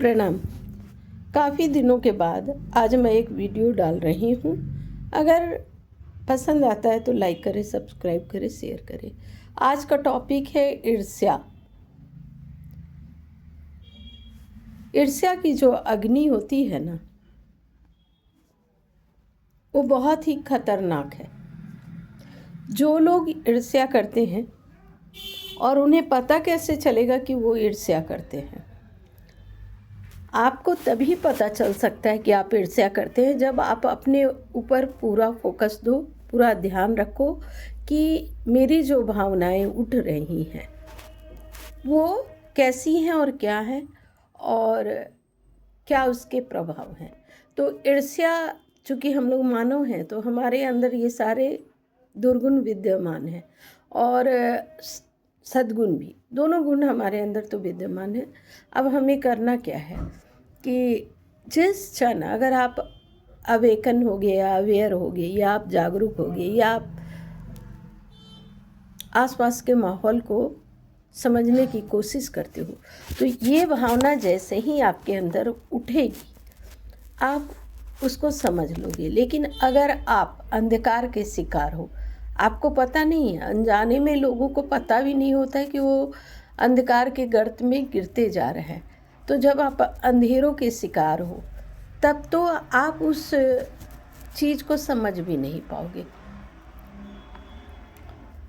प्रणाम। काफ़ी दिनों के बाद आज मैं एक वीडियो डाल रही हूँ। अगर पसंद आता है तो लाइक करें, सब्सक्राइब करें, शेयर करें। आज का टॉपिक है ईर्ष्या। ईर्ष्या की जो अग्नि होती है ना, वो बहुत ही खतरनाक है। जो लोग ईर्ष्या करते हैं और उन्हें पता कैसे चलेगा कि वो ईर्ष्या करते हैं, आपको तभी पता चल सकता है कि आप ईर्ष्या करते हैं जब आप अपने ऊपर पूरा फोकस दो, पूरा ध्यान रखो कि मेरी जो भावनाएं उठ रही हैं वो कैसी हैं और क्या हैं और क्या उसके प्रभाव हैं। तो ईर्ष्या, चूँकि हम लोग मानव हैं तो हमारे अंदर ये सारे दुर्गुण विद्यमान हैं और सद्गुण भी, दोनों गुण हमारे अंदर तो विद्यमान है। अब हमें करना क्या है कि जिस क्षण अगर आप अवेकन हो गए या अवेयर हो गए या आप जागरूक हो गए या आप आसपास के माहौल को समझने की कोशिश करते हो, तो ये भावना जैसे ही आपके अंदर उठेगी आप उसको समझ लोगे। लेकिन अगर आप अंधकार के शिकार हो, आपको पता नहीं है, अनजाने में लोगों को पता भी नहीं होता है कि वो अंधकार के गर्त में गिरते जा रहे हैं, तो जब आप अंधेरों के शिकार हो तब तो आप उस चीज़ को समझ भी नहीं पाओगे।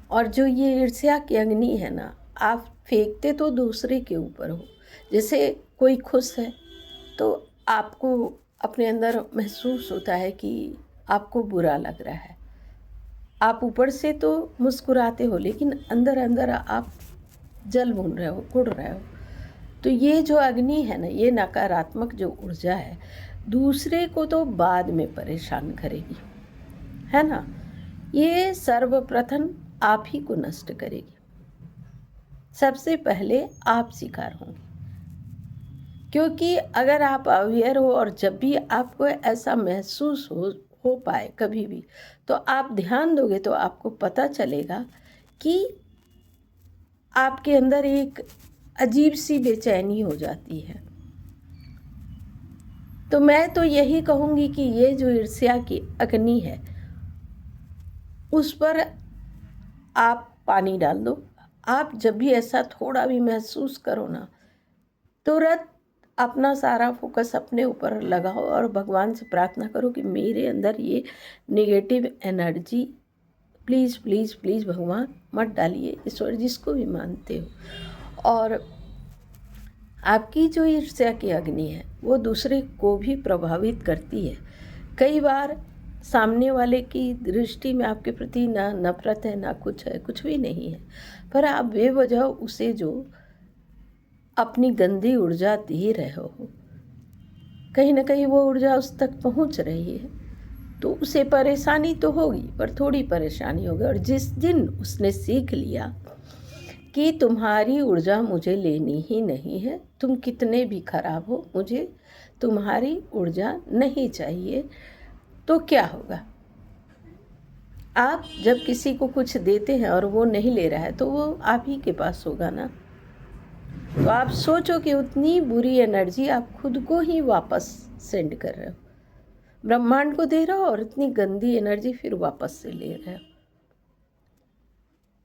और जो ये ईर्ष्या की अग्नि है ना, आप फेंकते तो दूसरे के ऊपर हो। जैसे कोई खुश है तो आपको अपने अंदर महसूस होता है कि आपको बुरा लग रहा है। आप ऊपर से तो मुस्कुराते हो लेकिन अंदर अंदर आप जल भून रहे हो, कुढ़ रहे हो। तो ये जो अग्नि है ना, ये नकारात्मक जो ऊर्जा है, दूसरे को तो बाद में परेशान करेगी, है ना। ये सर्वप्रथम आप ही को नष्ट करेगी। सबसे पहले आप शिकार होंगे, क्योंकि अगर आप अवेयर हो और जब भी आपको ऐसा महसूस हो पाए कभी भी, तो आप ध्यान दोगे तो आपको पता चलेगा कि आपके अंदर एक अजीब सी बेचैनी हो जाती है। तो मैं तो यही कहूँगी कि ये जो ईर्ष्या की अग्नि है उस पर आप पानी डाल दो। आप जब भी ऐसा थोड़ा भी महसूस करो ना, तुरंत अपना सारा फोकस अपने ऊपर लगाओ और भगवान से प्रार्थना करो कि मेरे अंदर ये negative energy please please please भगवान मत डालिए, ईश्वर जिसको भी मानते हो। और आपकी जो ईर्ष्या की अग्नि है वो दूसरे को भी प्रभावित करती है। कई बार सामने वाले की दृष्टि में आपके प्रति ना नफरत है, ना कुछ है, कुछ भी नहीं है, पर आप बेवजह उसे जो अपनी गंदी ऊर्जा दे रहे हो, कहीं ना कहीं वो ऊर्जा उस तक पहुंच रही है, तो उसे परेशानी तो होगी, पर थोड़ी परेशानी होगी। और जिस दिन उसने सीख लिया कि तुम्हारी ऊर्जा मुझे लेनी ही नहीं है, तुम कितने भी खराब हो, मुझे तुम्हारी ऊर्जा नहीं चाहिए, तो क्या होगा। आप जब किसी को कुछ देते हैं और वो नहीं ले रहा है तो वो आप ही के पास होगा ना। तो आप सोचो कि उतनी बुरी एनर्जी आप खुद को ही वापस सेंड कर रहे हो, ब्रह्मांड को दे रहे हो, और इतनी गंदी एनर्जी फिर वापस से ले रहे हो।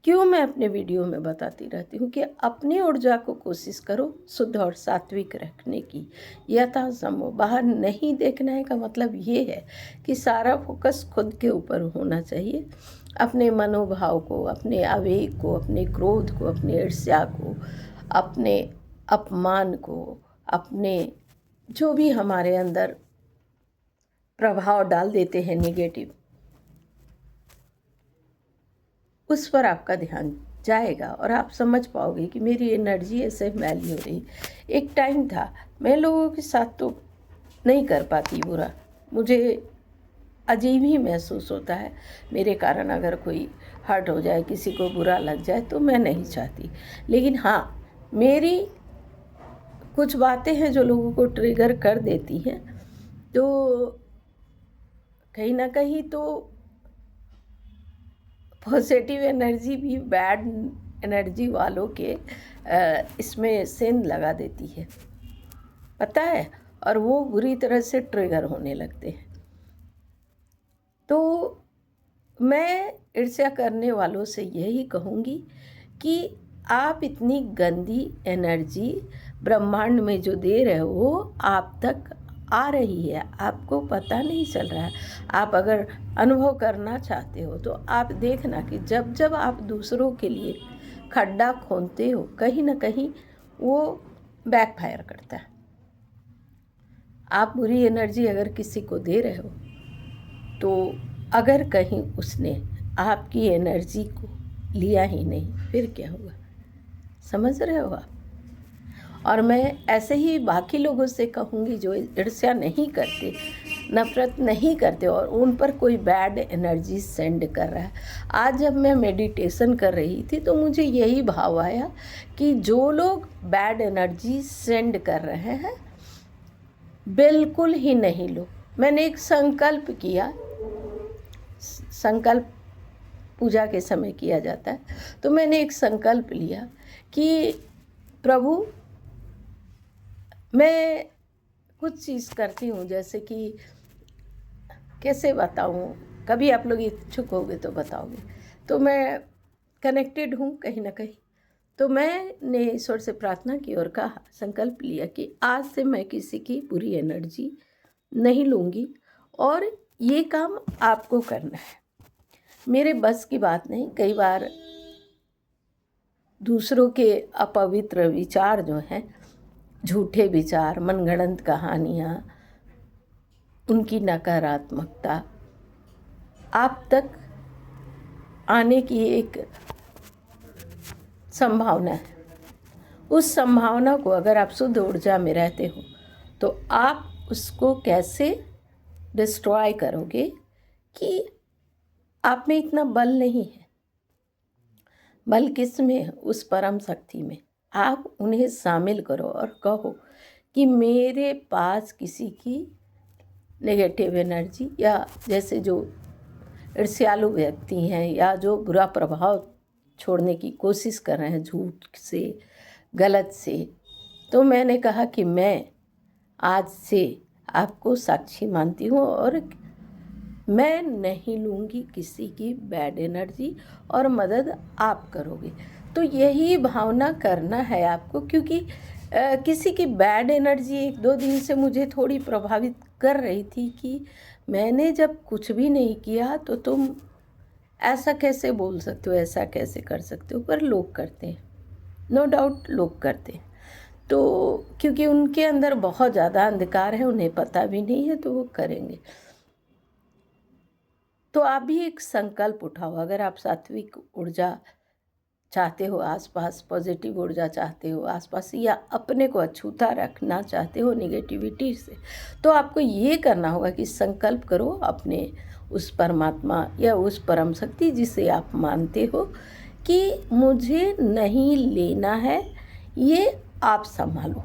क्यों मैं अपने वीडियो में बताती रहती हूँ कि अपनी ऊर्जा को कोशिश करो शुद्ध और सात्विक रखने की, यथासंभव। बाहर नहीं देखना है का मतलब ये है कि सारा फोकस खुद के ऊपर होना चाहिए। अपने मनोभाव को, अपने आवेग को, अपने क्रोध को, अपने ईर्ष्या को, अपने अपमान को, अपने जो भी हमारे अंदर प्रभाव डाल देते हैं नेगेटिव, उस पर आपका ध्यान जाएगा और आप समझ पाओगे कि मेरी एनर्जी ऐसे मैली हो रही। एक टाइम था मैं लोगों के साथ तो नहीं कर पाती बुरा, मुझे अजीब ही महसूस होता है। मेरे कारण अगर कोई हर्ट हो जाए, किसी को बुरा लग जाए, तो मैं नहीं चाहती। लेकिन हाँ, मेरी कुछ बातें हैं जो लोगों को ट्रिगर कर देती हैं, तो कहीं ना कहीं तो पॉजिटिव एनर्जी भी बैड एनर्जी वालों के इसमें सेंध लगा देती है। पता है, और वो बुरी तरह से ट्रिगर होने लगते हैं। तो मैं ईर्ष्या करने वालों से यही कहूँगी कि आप इतनी गंदी एनर्जी ब्रह्मांड में जो दे रहे हो आप तक आ रही है, आपको पता नहीं चल रहा है। आप अगर अनुभव करना चाहते हो तो आप देखना कि जब जब आप दूसरों के लिए खड्डा खोदते हो कहीं ना कहीं वो बैकफायर करता है। आप बुरी एनर्जी अगर किसी को दे रहे हो तो अगर कहीं उसने आपकी एनर्जी को लिया ही नहीं फिर क्या हुआ, समझ रहे हो आप। और मैं ऐसे ही बाकी लोगों से कहूँगी जो ईर्ष्या नहीं करते, नफरत नहीं करते और उन पर कोई बैड एनर्जी सेंड कर रहा है। आज जब मैं मेडिटेशन कर रही थी तो मुझे यही भाव आया कि जो लोग बैड एनर्जी सेंड कर रहे हैं बिल्कुल ही नहीं लो। मैंने एक संकल्प किया, संकल्प पूजा के समय किया जाता है, तो मैंने एक संकल्प लिया कि प्रभु मैं कुछ चीज़ करती हूँ, जैसे कि कैसे बताऊँ, कभी आप लोग इच्छुक होगे तो बताओगे। तो मैं कनेक्टेड हूँ कहीं ना कहीं, तो मैंने ईश्वर से प्रार्थना की और कहा, संकल्प लिया कि आज से मैं किसी की बुरी एनर्जी नहीं लूँगी और ये काम आपको करना है। मेरे बस की बात नहीं, कई बार दूसरों के अपवित्र विचार जो हैं, झूठे विचार, मनगढ़ंत कहानियाँ, उनकी नकारात्मकता आप तक आने की एक संभावना है। उस संभावना को अगर आप शुद्ध ऊर्जा में रहते हो तो आप उसको कैसे डिस्ट्रॉय करोगे कि आप में इतना बल नहीं है। बल किस में है? उस परम शक्ति में। आप उन्हें शामिल करो और कहो कि मेरे पास किसी की नेगेटिव एनर्जी या जैसे जो ईर्ष्यालु व्यक्ति हैं या जो बुरा प्रभाव छोड़ने की कोशिश कर रहे हैं झूठ से, गलत से, तो मैंने कहा कि मैं आज से आपको साक्षी मानती हूँ और मैं नहीं लूँगी किसी की बैड एनर्जी और मदद आप करोगे। तो यही भावना करना है आपको, क्योंकि किसी की बैड एनर्जी 1-2 दिन से मुझे थोड़ी प्रभावित कर रही थी कि मैंने जब कुछ भी नहीं किया तो तुम ऐसा कैसे बोल सकते हो, ऐसा कैसे कर सकते हो। पर लोग करते हैं, नो डाउट लोग करते हैं। तो क्योंकि उनके अंदर बहुत ज़्यादा अंधकार है, उन्हें पता भी नहीं है, तो वो करेंगे। तो आप भी एक संकल्प उठाओ। अगर आप सात्विक ऊर्जा चाहते हो आसपास, पॉजिटिव ऊर्जा चाहते हो आसपास, या अपने को अछूता रखना चाहते हो नेगेटिविटी से, तो आपको ये करना होगा कि संकल्प करो अपने उस परमात्मा या उस परम शक्ति जिसे आप मानते हो कि मुझे नहीं लेना है, ये आप संभालो।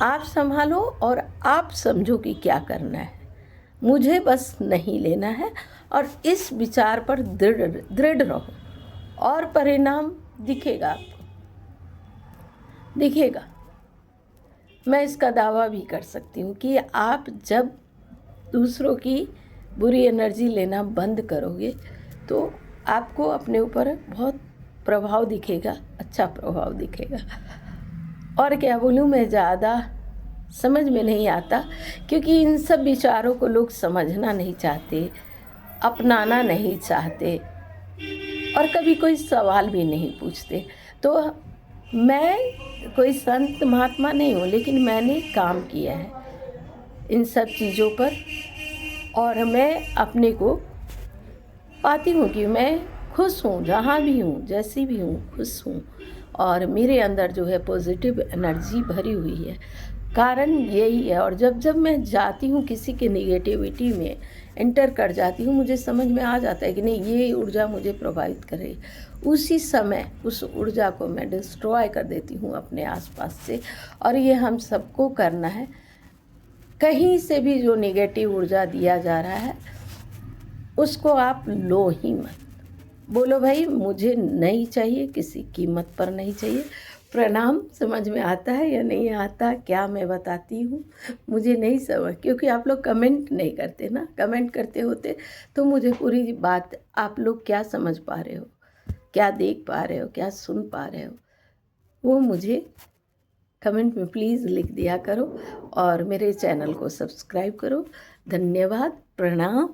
आप संभालो और आप समझो कि क्या करना है। मुझे बस नहीं लेना है और इस विचार पर दृढ़ रहो और परिणाम दिखेगा, आपको दिखेगा। मैं इसका दावा भी कर सकती हूँ कि आप जब दूसरों की बुरी एनर्जी लेना बंद करोगे तो आपको अपने ऊपर बहुत प्रभाव दिखेगा, अच्छा प्रभाव दिखेगा। और क्या बोलूँ, मैं ज़्यादा समझ में नहीं आता क्योंकि इन सब विचारों को लोग समझना नहीं चाहते, अपनाना नहीं चाहते और कभी कोई सवाल भी नहीं पूछते। तो मैं कोई संत महात्मा नहीं हूँ, लेकिन मैंने काम किया है इन सब चीज़ों पर और मैं अपने को पाती हूँ कि मैं खुश हूँ, जहाँ भी हूँ, जैसी भी हूँ, खुश हूँ और मेरे अंदर जो है पॉजिटिव एनर्जी भरी हुई है। कारण यही है। और जब जब मैं जाती हूँ किसी के नेगेटिविटी में एंटर कर जाती हूँ, मुझे समझ में आ जाता है कि नहीं, ये ऊर्जा मुझे प्रभावित कर रही है। उसी समय उस ऊर्जा को मैं डिस्ट्रॉय कर देती हूँ अपने आसपास से। और ये हम सबको करना है। कहीं से भी जो नेगेटिव ऊर्जा दिया जा रहा है उसको आप लो ही मत। बोलो भाई मुझे नहीं चाहिए, किसी कीमत पर नहीं चाहिए। प्रणाम समझ में आता है या नहीं आता, क्या मैं बताती हूँ मुझे नहीं समझ, क्योंकि आप लोग कमेंट नहीं करते ना। कमेंट करते होते तो मुझे पूरी बात आप लोग क्या समझ पा रहे हो, क्या देख पा रहे हो, क्या सुन पा रहे हो, वो मुझे कमेंट में प्लीज़ लिख दिया करो और मेरे चैनल को सब्सक्राइब करो। धन्यवाद, प्रणाम।